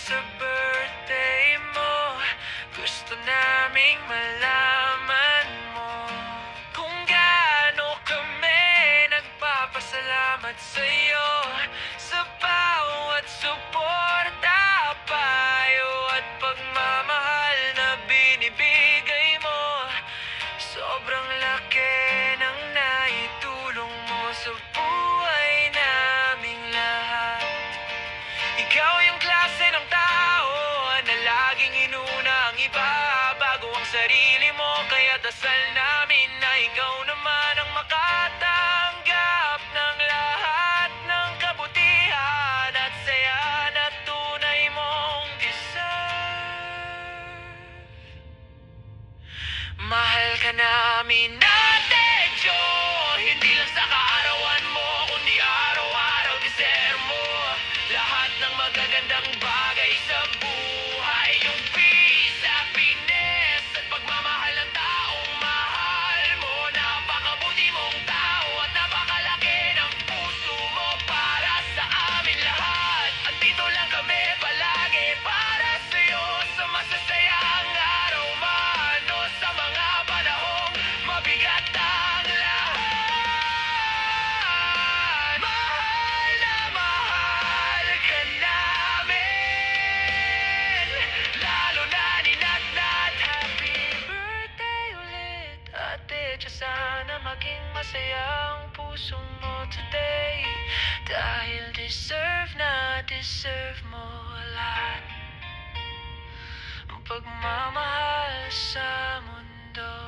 sa birthday mo. Gusto naming malaman mo kung gaano kami nagpapasalamat sa'yo sa bawat suporta, payo at pagmamahal na binibigay mo. Sobrang laki ng naitulong mo sa buhay naming lahat. Ikaw yung klase ng tao na laging inuna ang iba bago ang sarili mo. Kaya dasal namin na ikaw naman ang makatanggap ng lahat ng kabutihan at saya na tunay mong deserve. Mahal ka namin natin, Joe. Hindi lang sa kaarawan mo, kundi araw-araw deserve mo lahat ng magagandang bagay sa buhay. Yung peace, happiness at pagmamahal ng taong mahal mo. Napakabuti mong tao at napakalaki ng puso mo para sa amin lahat. At dito lang kami palagi para sa'yo sa masasayang araw man o sa mga panahong mabigat ang lahat. Mahal na mahal ka namin, lalo na ni Natnat. Happy birthday ulit, Ate Cha. Sana maging masaya ang puso mo today, dahil deserve na deserve mo lahat ang pagmamahal sa mundo.